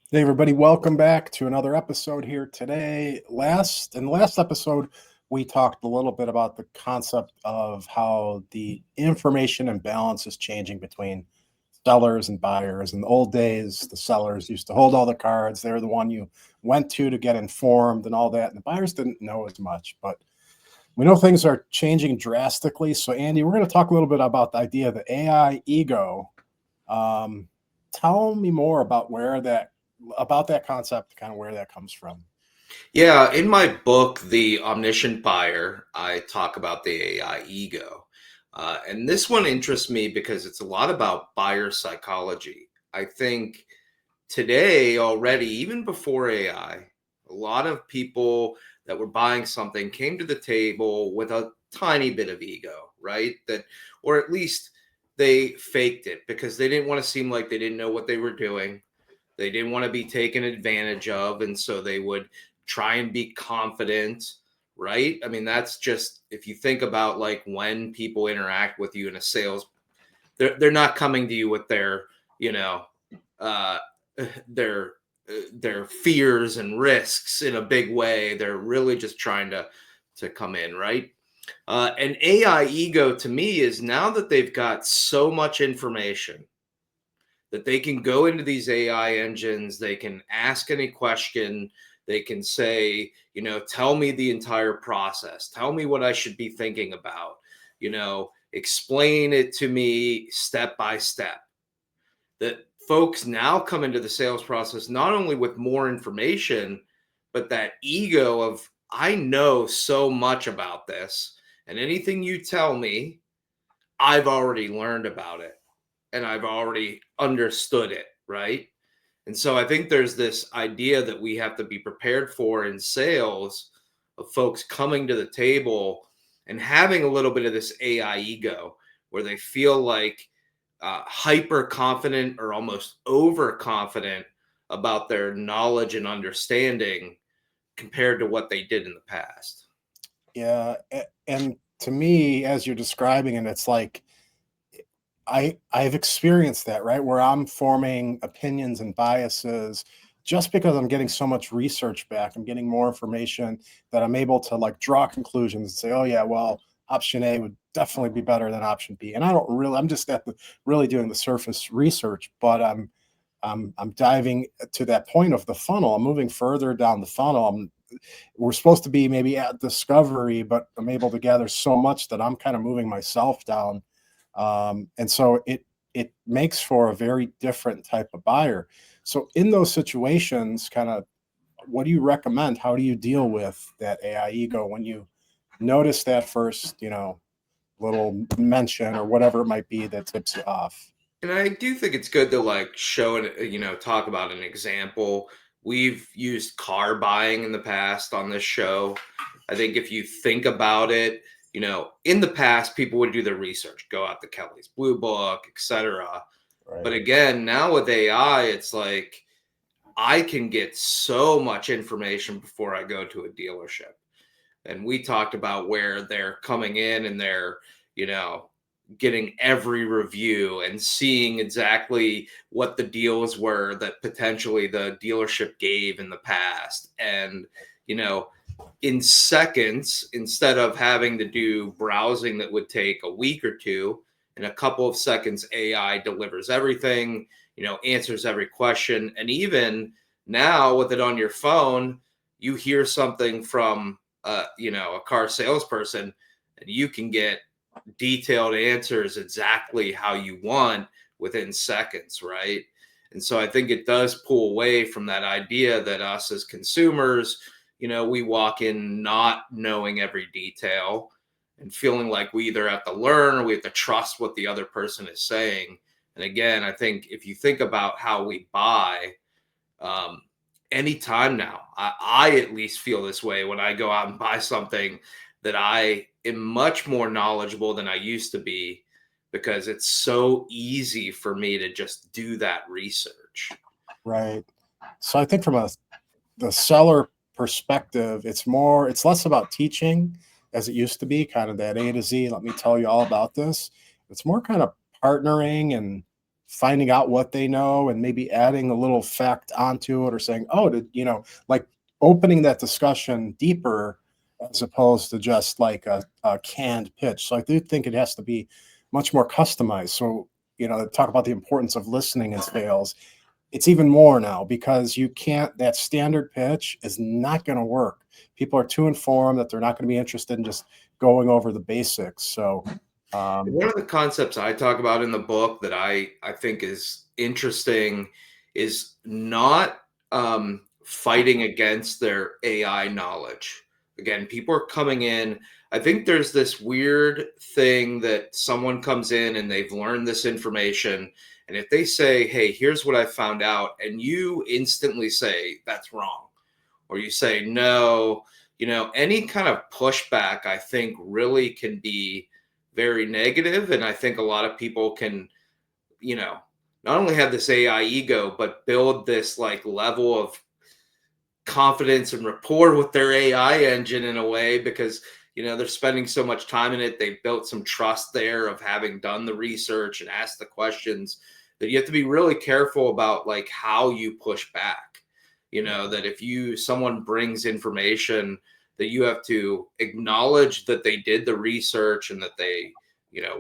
Hey everybody, welcome back to another episode here today. In the last episode, we talked a little bit about the concept of how the information imbalance is changing between sellers and buyers. In the old days, the sellers used to hold all the cards. They're the one you went to get informed and all that. And the buyers didn't know as much. But we know things are changing drastically. So, Andy, we're going to talk a little bit about the idea of the AI ego. Um, Tell me more about that concept, kind of where that comes from. Yeah, in my book, The Omniscient Buyer, I talk about the AI ego. And this one interests me because it's a lot about buyer psychology. I think today, already, even before AI, a lot of people that were buying something came to the table with a tiny bit of ego, right? That, or at least they faked it because they didn't want to seem like they didn't know what they were doing. They didn't want to be taken advantage of. And so they would try and be confident, right? I mean, that's just if you think about like when people interact with you in a sales, they're not coming to you with their, you know, uh, their their fears and risks in a big way. They're really just trying to come in, right? And AI ego to me is now that they've got so much information that they can go into these AI engines, they can ask any question, they can say, tell me the entire process, tell me what I should be thinking about, explain it to me step by step. That folks now come into the sales process not only with more information, but that ego of, I know so much about this, and anything you tell me, I've already learned about it and I've already understood it, right? And so I think there's this idea that we have to be prepared for in sales of folks coming to the table and having a little bit of this AI ego where they feel like hyper confident or almost overconfident about their knowledge and understanding compared to what they did in the past. Yeah, and to me, as you're describing it, it's like I've experienced that, right? Where I'm forming opinions and biases just because I'm getting so much research back. I'm getting more information that I'm able to like draw conclusions and say, oh yeah, well, option A would definitely be better than option B. And I'm just really doing the surface research, but I'm diving to that point of the funnel. I'm moving further down the funnel. We're supposed to be maybe at discovery, but I'm able to gather so much that I'm kind of moving myself down, and so it makes for a very different type of buyer. So in those situations, kind of, what do you recommend? How do you deal with that AI ego when you notice that first, little mention or whatever it might be that tips you off? And I do think it's good to like show it, talk about an example. We've used car buying in the past on this show. I think if you think about it, in the past, people would do their research, go out to Kelly's Blue Book, etc. But Right. again, now with AI, it's like I can get so much information before I go to a dealership. And we talked about where they're coming in and they're, you know, getting every review and seeing exactly what the deals were that potentially the dealership gave in the past. And, you know, in seconds, instead of having to do browsing that would take a week or two, in a couple of seconds, AI delivers everything, answers every question. And even now with it on your phone, you hear something from a car salesperson, and you can get detailed answers exactly how you want within seconds, right? And so I think it does pull away from that idea that us as consumers, we walk in not knowing every detail and feeling like we either have to learn or we have to trust what the other person is saying. And again, I think if you think about how we buy, um, anytime now, I at least feel this way when I go out and buy something, that I am much more knowledgeable than I used to be because it's so easy for me to just do that research. Right. So I think from the seller perspective, it's less about teaching as it used to be, kind of that A to Z. Let me tell you all about this. It's more kind of partnering and finding out what they know and maybe adding a little fact onto it, or saying, oh, like opening that discussion deeper as opposed to just like a canned pitch. So I do think it has to be much more customized. So, talk about the importance of listening in sales. It's even more now because you can't, that standard pitch is not going to work. People are too informed that they're not going to be interested in just going over the basics. So, um, One of the concepts I talk about in the book that I think is interesting is not fighting against their AI knowledge. Again, people are coming in. I think there's this weird thing that someone comes in and they've learned this information. And if they say, hey, here's what I found out, and you instantly say, that's wrong, or you say, no, any kind of pushback, I think really can be very negative. And I think a lot of people can, you know, not only have this AI ego, but build this like level of confidence and rapport with their AI engine in a way because, they're spending so much time in it. They've built some trust there of having done the research and asked the questions that you have to be really careful about, like how you push back. That if someone brings information, that you have to acknowledge that they did the research and that they,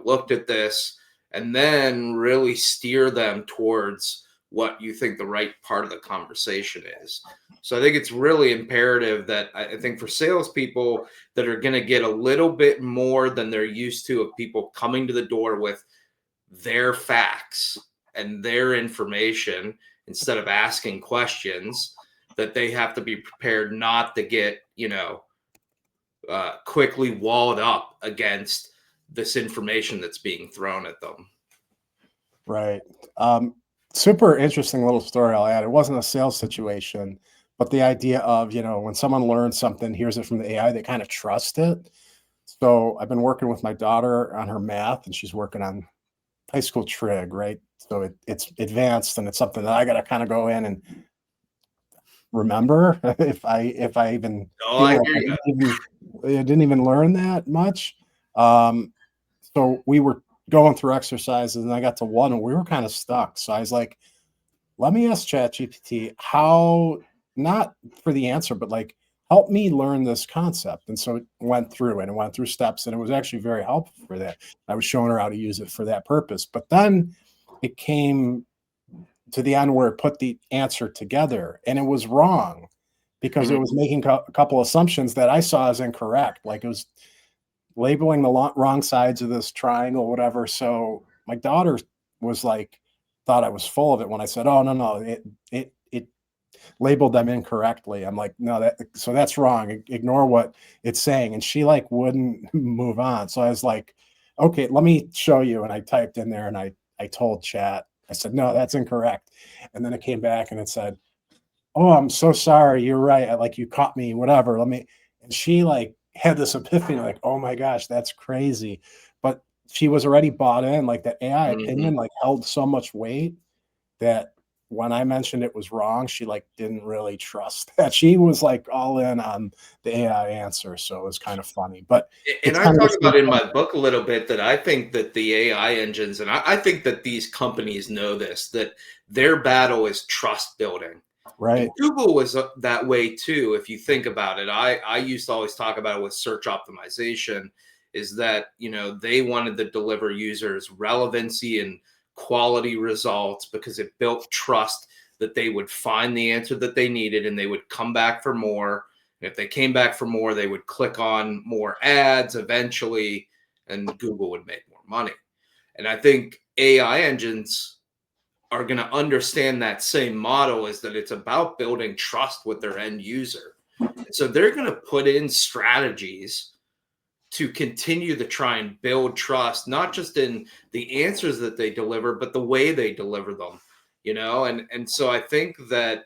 looked at this, and then really steer them towards what you think the right part of the conversation is. So I think it's really imperative that I think for salespeople that are going to get a little bit more than they're used to of people coming to the door with their facts and their information instead of asking questions, that they have to be prepared not to get, quickly walled up against this information that's being thrown at them. right. Um, Super interesting little story I'll add. It wasn't a sales situation, but the idea of, when someone learns something, hears it from the AI, they kind of trust it. So I've been working with my daughter on her math, and she's working on high school trig, right? So it's advanced, and it's something that I got to kind of go in and remember if I even Oh, feel I like hear you. I didn't even learn that much. Um, so we were going through exercises, and I got to one, and we were kind of stuck. So I was like, let me ask ChatGPT how, not for the answer, but like help me learn this concept. And so it went through and it went through steps, and it was actually very helpful for that. I was showing her how to use it for that purpose. But then it came to the end where it put the answer together, and it was wrong because it Mhm. was making a couple assumptions that I saw as incorrect. Like it was labeling the wrong sides of this triangle, whatever. So my daughter was like, thought I was full of it when I said, "Oh, no, it labeled them incorrectly." I'm like, "No, that's wrong. Ignore what it's saying." And she like wouldn't move on. So I was like, "Okay, let me show you." And I typed in there, and I told chat, I said, "No, that's incorrect." And then it came back and it said, "Oh, I'm so sorry. You're right. Like you caught me, whatever. Let me." And she like had this epiphany, like, "Oh my gosh, that's crazy." But she was already bought in, like that AI Mhm. opinion like held so much weight that when I mentioned it was wrong, she like didn't really trust that. She was like all in on the AI answer. So it was kind of funny. But And it's I kind of talk the same about in thing. my book a little bit that I think that the AI engines, and I think that these companies know this, that their battle is trust building. And Right. Google was that way too. If you think about it, I used to always talk about it with search optimization, is that, they wanted to deliver users relevancy and quality results because it built trust that they would find the answer that they needed and they would come back for more. And if they came back for more, they would click on more ads eventually, and Google would make more money. And I think AI engines are going to understand that same model, is that it's about building trust with their end user. And so they're going to put in strategies to continue to try and build trust, not just in the answers that they deliver, but the way they deliver them, and so I think that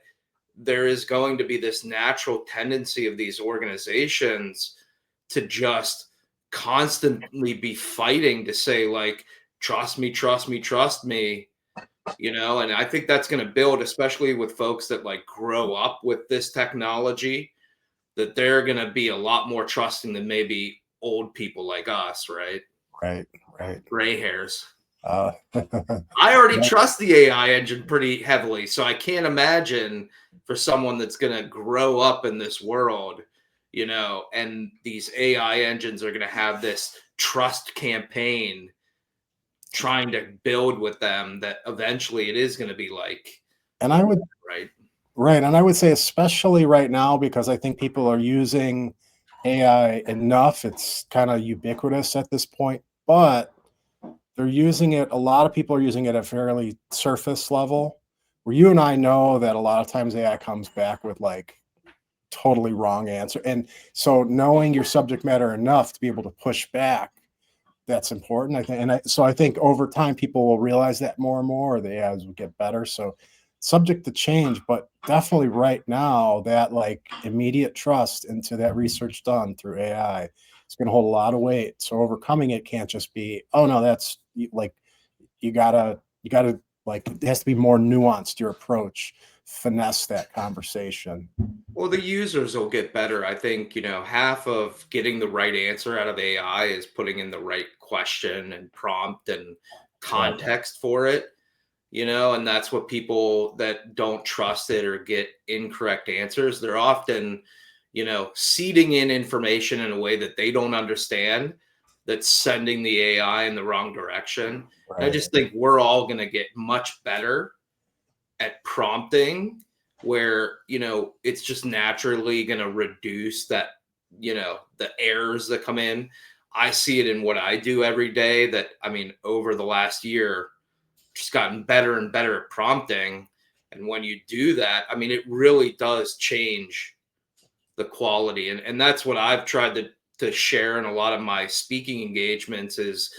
there is going to be this natural tendency of these organizations to just constantly be fighting to say, like, trust me, trust me, trust me, and I think that's going to build, especially with folks that like grow up with this technology, that they're going to be a lot more trusting than maybe old people like us, right? Right. Right. Gray hairs. Uh, I already yeah, trust the AI engine pretty heavily, so I can't imagine for someone that's going to grow up in this world, and these AI engines are going to have this trust campaign trying to build with them that eventually it is going to be like and the I web, would right? right, and I would say especially right now because I think people are using AI enough. It's kind of ubiquitous at this point, but they're using it. A lot of people are using it at fairly surface level. Where you and I know that a lot of times AI comes back with like totally wrong answer, and so knowing your subject matter enough to be able to push back, that's important, I think. And I think over time people will realize that more and more, or the AIs will get better. So subject to change, but definitely right now that like immediate trust into that research done through AI is going to hold a lot of weight. So overcoming it can't just be, oh no, that's like you gotta like it has to be more nuanced, your approach, finesse that conversation. Well, the users will get better. I think, half of getting the right answer out of AI is putting in the right question and prompt and Right. context for it. And that's what people that don't trust it or get incorrect answers, they're often, seeding in information in a way that they don't understand, that's sending the AI in the wrong direction. And I Right. just think we're all going to get much better at prompting where, it's just naturally going to reduce that, the errors that come in. I see it in what I do every day that, I mean, over the last year, just gotten better and better at prompting. And when you do that, I mean, it really does change the quality. And that's what I've tried to share in a lot of my speaking engagements is,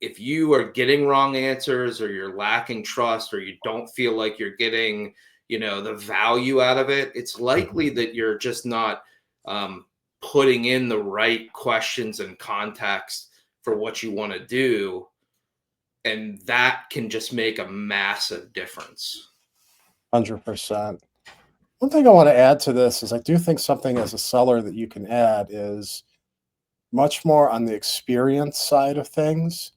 if you are getting wrong answers or you're lacking trust or you don't feel like you're getting, the value out of it, it's likely Mhm. that you're just not putting in the right questions and context for what you want to do, and that can just make a massive difference. 100%. One thing I want to add to this is I do think something as a seller that you can add is much more on the experience side of things,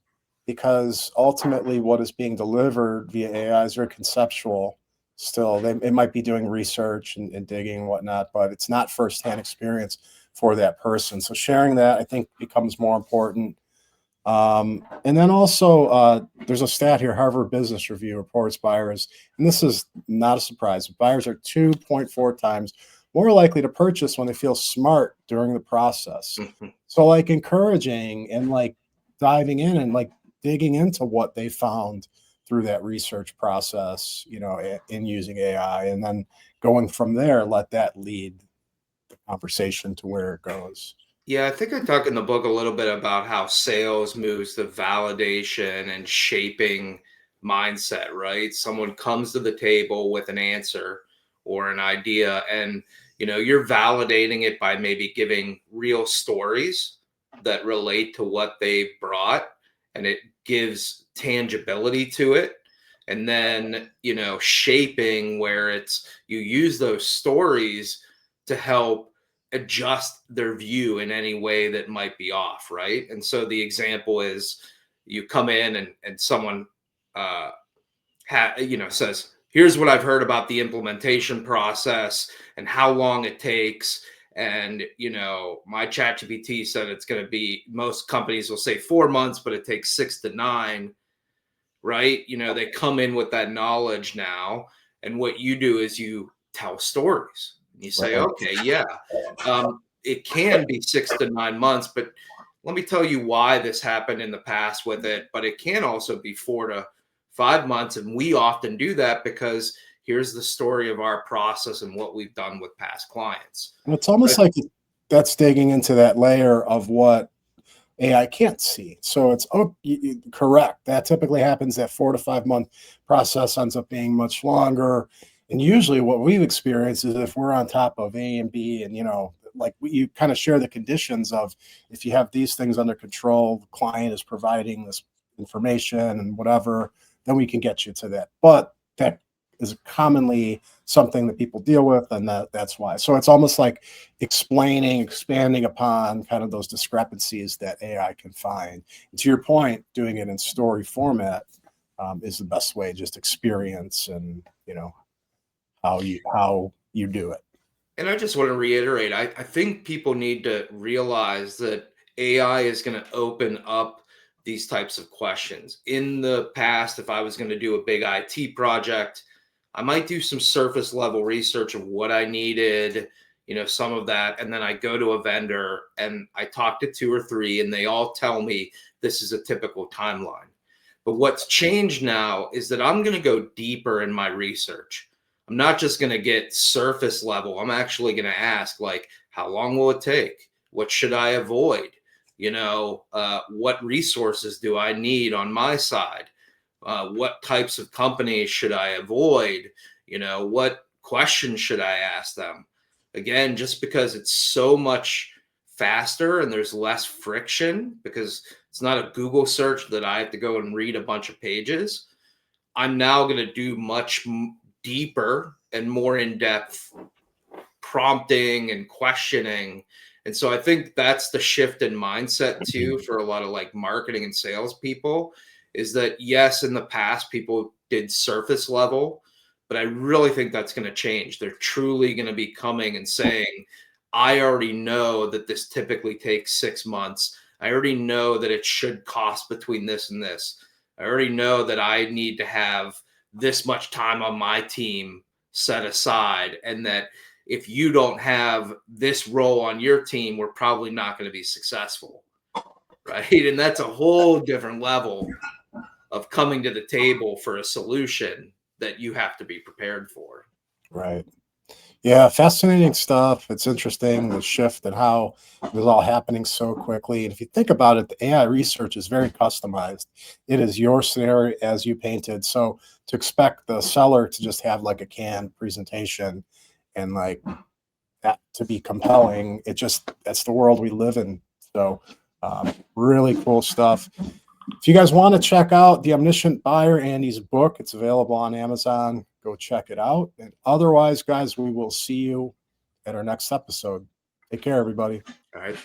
because ultimately what is being delivered via AI is very conceptual still. It might be doing research and digging and whatnot, but it's not firsthand experience for that person. So sharing that, I think, becomes more important. And then also, there's a stat here: Harvard Business Review reports buyers, and this is not a surprise, but buyers are 2.4 times more likely to purchase when they feel smart during the process. Mhm. So, like, encouraging and like diving in and like digging into what they found through that research process, in using AI, and then going from there, let that lead the conversation to where it goes. Yeah, I think I talk in the book a little bit about how sales moves to validation and shaping mindset, right? Someone comes to the table with an answer or an idea, and you're validating it by maybe giving real stories that relate to what they brought, and it gives tangibility to it. And then, shaping where it's you use those stories to help adjust their view in any way that might be off, right? And so the example is you come in and someone uh says, here's what I've heard about the implementation process and how long it takes. And my chat GPT said it's going to be, most companies will say 4 months, but it takes 6 to 9, right? They come in with that knowledge now, and what you do is you tell stories. You say, Right. okay, yeah, it can be 6 to 9 months, but let me tell you why this happened in the past with it. But it can also be 4 to 5 months, and we often do that because here's the story of our process and what we've done with past clients. And it's almost But like that's digging into that layer of what AI can't see. So it's correct. That typically happens. That 4 to 5 month process ends up being much longer. And usually, what we've experienced is if we're on top of A and B, and like you kind of share the conditions of if you have these things under control, the client is providing this information and whatever, then we can get you to that. But that is commonly something that people deal with, and that's why. So it's almost like expanding upon kind of those discrepancies that AI can find. And to your point, doing it in story format is the best way. Just experience and how you do it. And I just want to reiterate, I think people need to realize that AI is going to open up these types of questions. In the past, if I was going to do a big IT project, I might do some surface level research of what I needed, some of that. And then I go to a vendor and I talk to two or three, and they all tell me this is a typical timeline. But what's changed now is that I'm going to go deeper in my research. I'm not just going to get surface level. I'm actually going to ask, like, how long will it take? What should I avoid? What resources do I need on my side? What types of companies should I avoid? What questions should I ask them? Again, just because it's so much faster and there's less friction because it's not a Google search that I have to go and read a bunch of pages. I'm now going to do much deeper and more in-depth prompting and questioning. And so I think that's the shift in mindset too for a lot of like marketing and sales people, is that yes, in the past people did surface level, but I really think that's going to change. They're truly going to be coming and saying, I already know that this typically takes 6 months. I already know that it should cost between this and this. I already know that I need to have this much time on my team set aside, and that if you don't have this role on your team, we're probably not going to be successful. Right. And that's a whole different level of coming to the table for a solution that you have to be prepared for. Right. Yeah, fascinating stuff. It's interesting the shift and how it was all happening so quickly. And if you think about it, the AI research is very customized. It is your scenario as you painted. So to expect the seller to just have like a canned presentation and like that to be compelling, that's the world we live in. So really cool stuff. If you guys want to check out The Omniscient Buyer, Andy's book, it's available on Amazon. Go check it out. And otherwise, guys, we will see you at our next episode. Take care, everybody. All right.